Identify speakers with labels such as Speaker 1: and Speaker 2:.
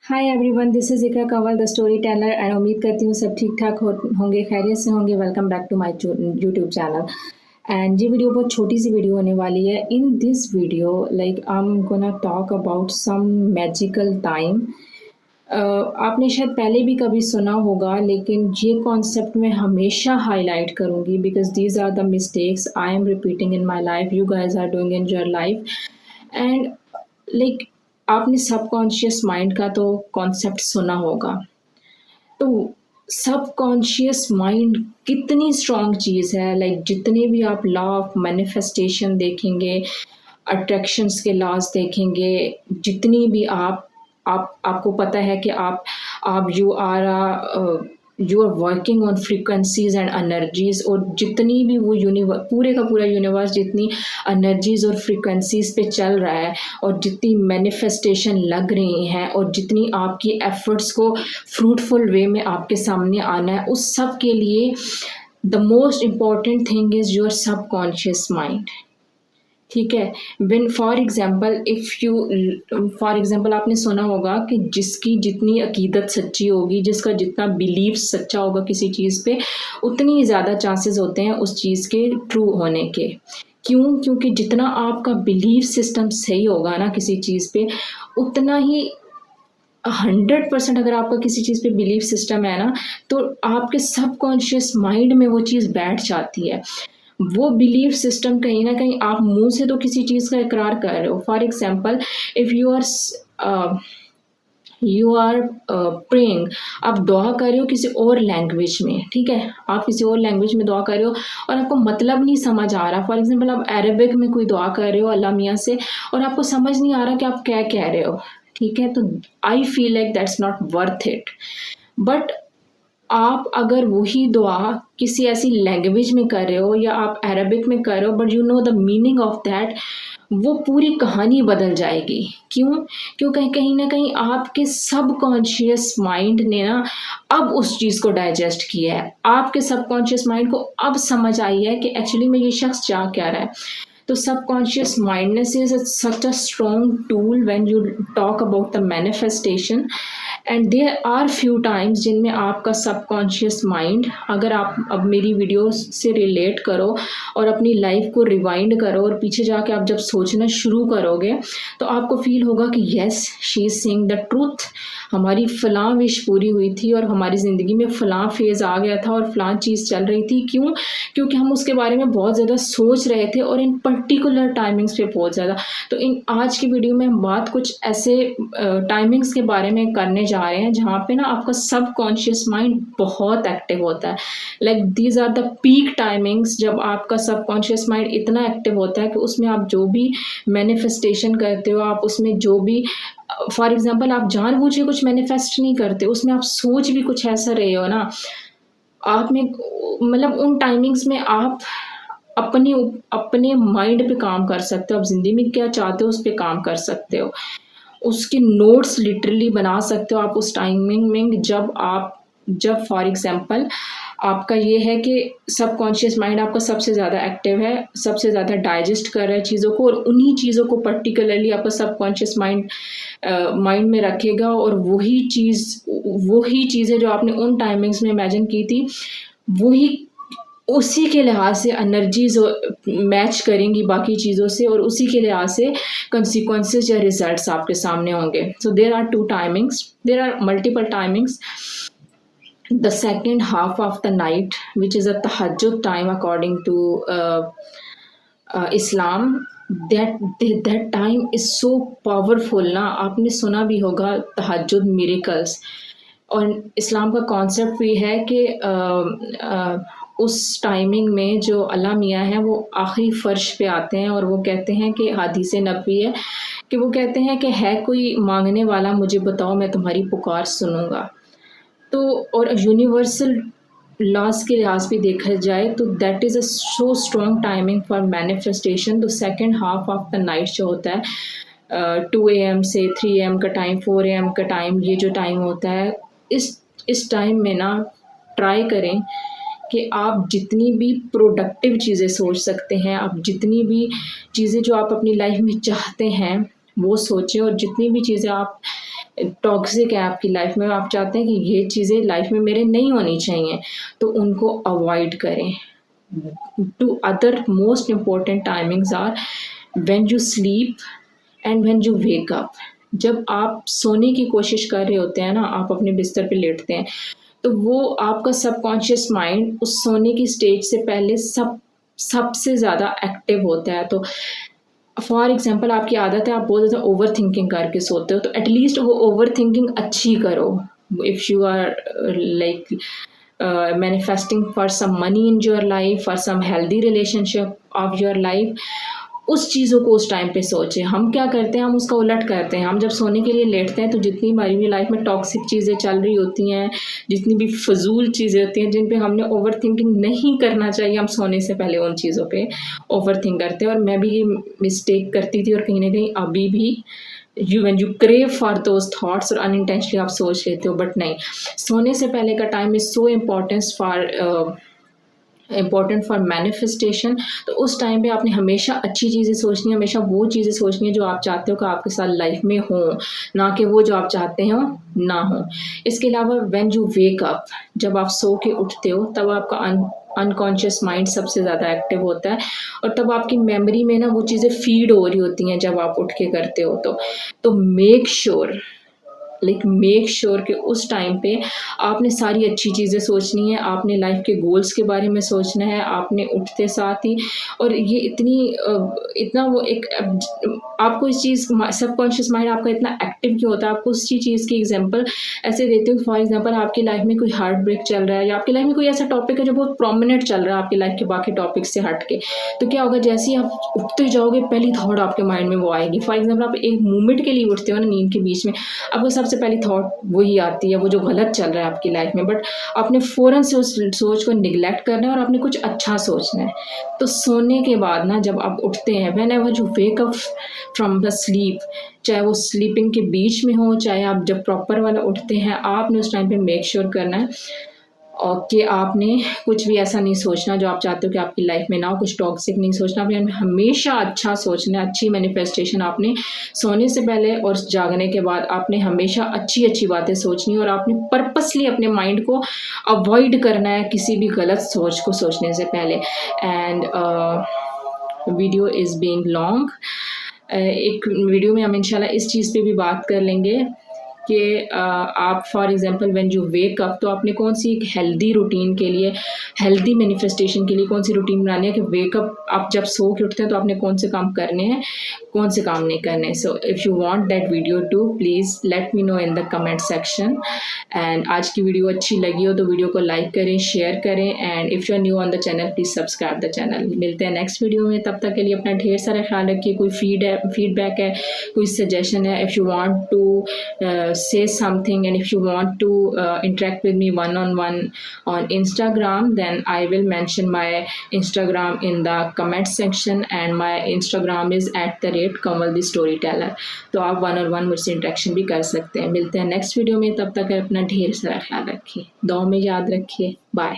Speaker 1: Hi everyone, this is Iqra Kanwal the story teller and उम्मीद करती हूँ सब ठीक ठाक होंगे, खैरियत से होंगे। Welcome back to my YouTube channel. एंड ये वीडियो बहुत छोटी सी वीडियो होने वाली है। In this video like I am gonna talk about some magical time. आपने शायद पहले भी कभी सुना होगा, लेकिन ये कॉन्सेप्ट मैं हमेशा हाईलाइट करूँगी because these are the mistakes I am repeating in my life, you guys are doing in your life. And like आपने सबकॉन्शियस माइंड का तो कॉन्सेप्ट सुना होगा। तो सबकॉन्शियस माइंड कितनी स्ट्रॉन्ग चीज़ है। लाइक जितने भी आप लॉ ऑफ मैनिफेस्टेशन देखेंगे, अट्रैक्शंस के लॉज देखेंगे, जितनी भी आपको पता है कि आप you are working on frequencies and energies, और जितनी भी वो पूरे का पूरा यूनिवर्स जितनी एनर्जीज और फ्रीक्वेंसीज पे चल रहा है, और जितनी मैनिफेस्टेशन लग रही हैं, और जितनी आपकी एफर्ट्स को फ्रूटफुल वे में आपके सामने आना है, उस सब के लिए the most important thing is your subconscious mind. ठीक है। बिन फॉर एग्जाम्पल आपने सुना होगा कि जिसकी जितनी अकीदत सच्ची होगी, जिसका जितना बिलीव सच्चा होगा किसी चीज़ पे, उतनी ज़्यादा चांसेस होते हैं उस चीज़ के ट्रू होने के। क्यों? क्योंकि जितना आपका बिलीव सिस्टम सही होगा ना किसी चीज़ पे, उतना ही 100% अगर आपका किसी चीज़ पे बिलीव सिस्टम है ना, तो आपके सबकॉन्शियस माइंड में वो चीज़ बैठ जाती है। वो बिलीव सिस्टम कहीं ना कहीं आप मुंह से तो किसी चीज़ का इकरार कर रहे हो। For example, if you are praying, आप दुआ कर रहे हो किसी और लैंग्वेज में, ठीक है, आप किसी और लैंग्वेज में दुआ कर रहे हो और आपको मतलब नहीं समझ आ रहा। फॉर एग्जाम्पल, आप अरबिक में कोई दुआ कर रहे हो अल्लाह मियाँ से, और आपको समझ नहीं आ रहा कि आप क्या कह रहे हो, ठीक है, तो I feel like that's not worth it. But आप अगर वही दुआ किसी ऐसी लैंग्वेज में कर रहे हो, या आप अरबिक में कर रहे हो, but you know the meaning of that, वो पूरी कहानी बदल जाएगी। क्यों? क्योंकि कहीं ना कहीं आपके सबकॉन्शियस माइंड ने ना अब उस चीज़ को डाइजेस्ट किया है। आपके सबकॉन्शियस माइंड को अब समझ आई है कि एक्चुअली में ये शख्स चाह क्या रहा है। तो subconscious mindness is such a strong tool when you talk about the manifestation, and there are few times जिनमें आपका सबकॉन्शियस माइंड, अगर आप अब मेरी वीडियो से रिलेट करो और अपनी लाइफ को रिवाइंड करो और पीछे जाके आप जब सोचना शुरू करोगे, तो आपको फील होगा कि yes, she is saying the truth. हमारी फ़लाँ विश पूरी हुई थी और हमारी ज़िंदगी में फ़लाँ फेज़ आ गया था और फ़लाँ चीज़ चल रही थी। क्यों? क्योंकि हम उसके बारे में बहुत ज़्यादा सोच रहे थे, और इन पर्टिकुलर टाइमिंग्स पे बहुत ज़्यादा। तो इन आज की वीडियो में हम बात कुछ ऐसे टाइमिंग्स के बारे में करने जा रहे हैं जहाँ पे ना आपका सबकॉन्शियस माइंड बहुत एक्टिव होता है। Like these are the peak timings जब आपका सबकॉन्शियस माइंड इतना एक्टिव होता है कि उसमें आप जो भी मैनिफेस्टेशन करते हो, आप उसमें जो भी, फॉर एग्जाम्पल, आप जानबूझ के कुछ मैनिफेस्ट नहीं करते, उसमें आप सोच भी कुछ ऐसा रहे हो ना, आप में मतलब उन टाइमिंग्स में आप अपने माइंड पे काम कर सकते हो। आप ज़िंदगी में क्या चाहते हो उस पर काम कर सकते हो, उसके नोट्स लिटरली बना सकते हो आप उस टाइमिंग में, जब फॉर एग्जांपल आपका ये है कि सबकॉन्शियस माइंड आपका सबसे ज़्यादा एक्टिव है, सबसे ज़्यादा डाइजेस्ट कर रहा है चीज़ों को, और उन्हीं चीज़ों को पर्टिकुलरली आपका सबकॉन्शियस माइंड में रखेगा, और वही चीज़ें जो आपने उन टाइमिंग्स में इमेजिन की थी, वही उसी के लिहाज से एनर्जीज मैच करेंगी बाकी चीज़ों से, और उसी के लिहाज से कंसिक्वेंसेस या रिजल्ट्स आपके सामने होंगे। So there are two timings, there are multiple timings. The second half of the night, which is a tahajjud time according to Islam, that time is so powerful ना। आपने सुना भी होगा तहज्जुद मिरेकल्स, और इस्लाम का कॉन्सेप्ट भी है कि उस टाइमिंग में जो अल्लाह मियाँ हैं वो आखिरी फ़र्श पे आते हैं, और वो कहते हैं कि हदीस नबवी है कि वो कहते हैं कि है कोई मांगने वाला, मुझे बताओ, मैं तुम्हारी पुकार सुनूंगा। तो और यूनिवर्सल लॉज के लिहाज भी देखा जाए तो that is a so strong timing for manifestation. तो second half of the night जो होता है 2 AM से 3 AM का टाइम, 4 AM का टाइम, ये जो टाइम होता है, इस टाइम में ना ट्राई करें कि आप जितनी भी प्रोडक्टिव चीज़ें सोच सकते हैं, आप जितनी भी चीज़ें जो आप अपनी लाइफ में चाहते हैं वो सोचें, और जितनी भी चीज़ें आप टॉक्सिक है आपकी लाइफ में, आप चाहते हैं कि ये चीज़ें लाइफ में मेरे नहीं होनी चाहिए, तो उनको अवॉइड करें। Two other most important timings are when you sleep and when you wake up. जब आप सोने की कोशिश कर रहे होते हैं ना, आप अपने बिस्तर पे लेटते हैं, तो वो आपका सबकॉन्शियस माइंड उस सोने की स्टेज से पहले सबसे ज़्यादा एक्टिव होता है। तो फॉर एग्जांपल आपकी आदत है, आप बहुत ज़्यादा ओवर थिंकिंग करके सोते हो, तो एटलीस्ट वो ओवर थिंकिंग अच्छी करो। If you are like manifesting for some money in your life, for some healthy relationship of your life, उस चीज़ों को उस टाइम पे सोचें। हम क्या करते हैं, हम उसका उलट करते हैं। हम जब सोने के लिए लेटते हैं तो जितनी हमारी भी लाइफ में टॉक्सिक चीज़ें चल रही होती हैं, जितनी भी फजूल चीज़ें होती हैं जिन पे हमने ओवर थिंकिंग नहीं करना चाहिए, हम सोने से पहले उन चीज़ों पे ओवर थिंक करते हैं। और मैं भी ये मिस्टेक करती थी और कहीं ना कहीं अभी भी when you crave for those thoughts और अनइंटेंशनली आप सोच लेते हो। बट नहीं, सोने से पहले का time is so important for manifestation. तो उस टाइम पे आपने हमेशा अच्छी चीज़ें सोचनी है, हमेशा वो चीज़ें सोचनी है जो आप चाहते हो कि आपके साथ लाइफ में हो, ना कि वो जो आप चाहते हो ना हो। इसके अलावा व्हेन यू वेक अप, जब आप सो के उठते हो तब आपका अनकॉन्शियस माइंड सबसे ज़्यादा एक्टिव होता है, और तब आपकी मेमोरी में ना वो चीज़ें फीड हो रही होती हैं जब आप उठ के करते हो। तो मेक श्योर कि उस टाइम पे आपने सारी अच्छी चीज़ें सोचनी है, आपने लाइफ के गोल्स के बारे में सोचना है, आपने उठते साथ ही। और ये इतना वो एक आपको इस चीज़ सबकॉन्शियस माइंड आपका इतना एक्टिव क्यों होता है, आपको उसी चीज़ की एग्जांपल ऐसे देती हूँ। फॉर एग्जांपल आपकी लाइफ में कोई हार्ट ब्रेक चल रहा है, या आपकी लाइफ में कोई ऐसा टॉपिक है जो बहुत प्रोमिनेंट चल रहा है आपकी लाइफ के बाकी टॉपिक से हट के, तो क्या होगा, जैसे ही आप उठते जाओगे पहली थॉट आपके माइंड में वो आएगी। फॉर एग्जाम्पल आप एक मोमेंट के लिए उठते हो ना नींद के बीच में, आपको सबसे पहली थॉट वही आती है, वो जो गलत चल रहा है आपकी लाइफ में, बट आपने फ़ौरन से उस सोच को निगलेक्ट करना है और आपने कुछ अच्छा सोचना है। तो सोने के बाद ना जब आप उठते हैं, when ever you wake up from the sleep, चाहे वो स्लीपिंग के बीच में हो, चाहे आप जब प्रॉपर वाला उठते हैं, आपने उस टाइम पे मेक श्योर करना है और कि आपने कुछ भी ऐसा नहीं सोचना जो आप चाहते हो कि आपकी लाइफ में ना हो, कुछ टॉक्सिक नहीं सोचना। आपने हमेशा अच्छा सोचना है, अच्छी मैनिफेस्टेशन आपने सोने से पहले और जागने के बाद आपने हमेशा अच्छी अच्छी बातें सोचनी, और आपने पर्पसली अपने माइंड को अवॉइड करना है किसी भी गलत सोच को सोचने से पहले। And video is being long, एक वीडियो में हम इंशाल्लाह इस चीज़ पे भी बात कर लेंगे कि आप for example when you wake up, तो आपने कौन सी एक हेल्दी रूटीन के लिए, हेल्दी मैनिफेस्टेशन के लिए कौन सी रूटीन बनानी है कि वेकअप आप जब सो के उठते हैं तो आपने कौन से काम करने हैं, कौन से काम नहीं करने। So if you want that video to, please let me know in the comment section. And आज की वीडियो अच्छी लगी हो तो वीडियो को लाइक करें, शेयर करें, and if you are new on the channel please subscribe the channel. मिलते हैं नेक्स्ट वीडियो में, तब तक के लिए अपना ढेर सारा ख्याल रखिए। कोई फीडबैक है, कोई सजेशन है, if you want to say something, and if you want to interact with me one-on-one on Instagram, then I will mention my Instagram in the comment section, and my Instagram is @Kamal the Storyteller। तो आप one-on-one मुझसे interaction भी कर सकते हैं। मिलते हैं next video में, तब तक अपना ढेर सारा ख्याल रखिए, दुआ में याद रखिए। बाय।